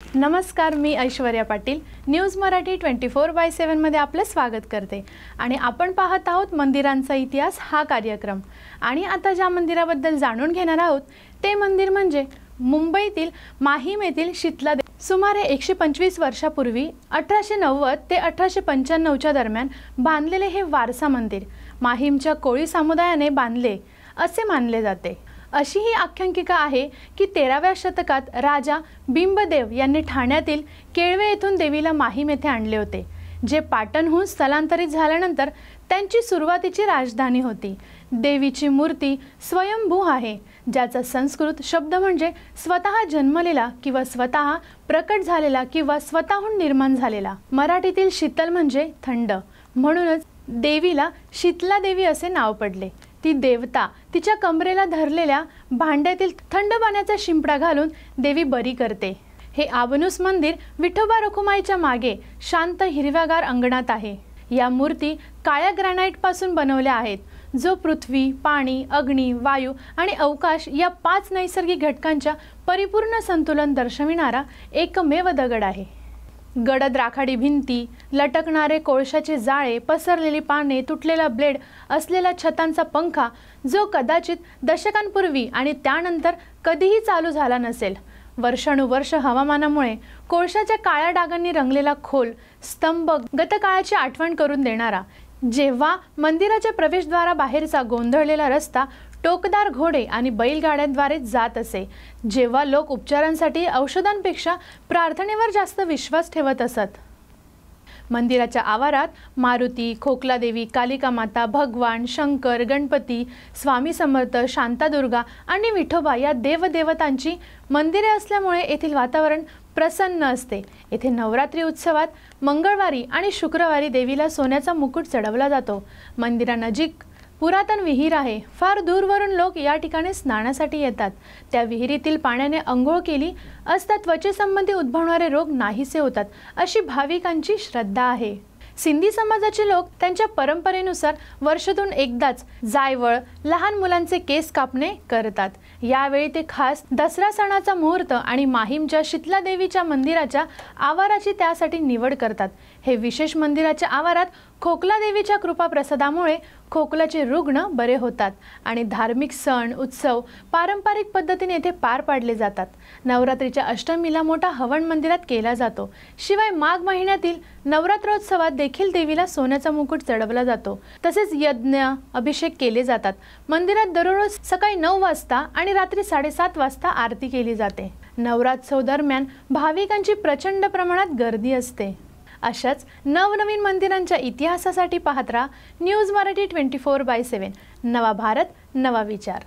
नमस्कार, मी ऐश्वर्या पाटील न्यूज मराठी 24/7 मध्ये आपले स्वागत करते आणि आपण पाहत आहोत मंदिरांचा इतिहास हा कार्यक्रम। आणि आता ज्या मंदिराबद्दल जाणून घेणार आहोत ते मंदिर म्हणजे मुंबईतील माहीम येथील शीतला देवी। सुमारे 125 वर्षापूर्वी 1890 ते 1895 च्या दरम्यान बांधलेले हे वारसा मंदिर माहीमच्या कोळी समुदायाने बांधले असे मानले जाते। अशी ही आख्यायिका आहे की 13व्या शतकात राजा बिंबदेव यांनी ठाण्यातील केळवे येथून देवीला माहीम येथे आणले होते, जे पाटणहून स्थलांतरित झाल्यानंतर त्यांची सुरुवातीची राजधानी होती। देवीची मूर्ती स्वयंभू आहे, ज्याचा संस्कृत शब्द म्हणजे स्वतः जन्मलेला किंवा स्वतः प्रकट झालेला किंवा स्वतःहून निर्माण झालेला। मराठीतील शीतल म्हणजे थंड, म्हणूनच देवीला शीतला देवी असे नाव पडले। ती देवता तिच्या कमरेला धरलेल्या भांड्यातील थंड पाण्याचा शिंपडा घालून देवी बरी करते। हे आबनूस मंदिर विठोबा रखुमाईच्या मागे शांत हिरव्यागार अंगणात आहे। या मूर्ती काळ्या ग्रॅनाइट पासून बनवल्या आहेत, जो पृथ्वी, पाणी, अग्नी, वायू आणि अवकाश या 5 नैसर्गिक घटकांच्या परिपूर्ण संतुलन दर्शविणारा एकमेव दगड आहे। गडद राखाडी भिंती, लटकणारे कोळशाचे जाळे, पसरलेली पाने, तुटलेला ब्लेड असलेला छतांचा पंखा, जो कदाचित दशकांपूर्वी आणि त्यानंतर कधीही चालू झाला नसेल। वर्षानुवर्ष हवामानामुळे कोळशाच्या काळ्या डागांनी रंगलेला खोल स्तंभ गतकाळाची आठवण करून देणारा। जेव्हा मंदिराच्या प्रवेशद्वाराबाहेरचा गोंधळलेला रस्ता टोकदार घोडे आणि बैलगाड्यांद्वारे जात असे, जेव्हा लोक उपचारांसाठी औषधांपेक्षा प्रार्थनेवर जास्त विश्वास ठेवत असत। मंदिराच्या आवारात मारुती, खोकला देवी, कालिका माता, भगवान, शंकर, गणपती, स्वामी समर्थ, शांतादुर्गा आणि विठोबा या देवदेवतांची मंदिरे असल्यामुळे येथील वातावरण प्रसन्न असते। येथे नवरात्री उत्सवात मंगळवारी आणि शुक्रवारी देवीला सोन्याचा मुकुट चढवला जातो। मंदिरानजीक पुरातन विहीर आहे। फार दूरवरून लोक या ठिकाणी स्नानासाठी येतात। त्या विहिरीतील पाण्याने अंघोळ केली असता त्वचेसंबंधी उद्भवणारे रोग नाहीसे होतात, अशी भाविकांची श्रद्धा आहे। सिंधी समाजाचे लोक त्यांच्या परंपरेनुसार वर्षातून एकदाच जायवळ, लहान मुलांचे केस कापणे करतात। यावेळी ते खास दसरा सणाचा मुहूर्त आणि माहीमच्या शीतला देवीच्या मंदिराच्या आवाराची त्यासाठी निवड करतात। हे विशेष मंदिराच्या आवारात खोकला देवीच्या कृपा प्रसादामुळे खोकल्याचे रुग्ण बरे होतात आणि धार्मिक सण उत्सव पारंपरिक पद्धतीने येथे पार पाडले जातात। नवरात्रीच्या अष्टमीला मोठा हवन मंदिरात केला जातो। शिवाय माघ महिन्यातील नवरात्रोत्सवात देखील देवीला सोन्याचा मुकुट चढवला जातो। तसेच यज्ञ अभिषेक केले जातात। मंदिरात दररोज सकाळी 9 वाजता आणि रात्री 7:30 वाजता आरती केली जाते। नवरात्रोत्सव दरम्यान भाविकांची प्रचंड प्रमाणात गर्दी असते। अशाच नवनवीन मंदिरांच्या इतिहासासाठी पाहत राहा न्यूज मराठी 24/7। नवा भारत, नवा विचार।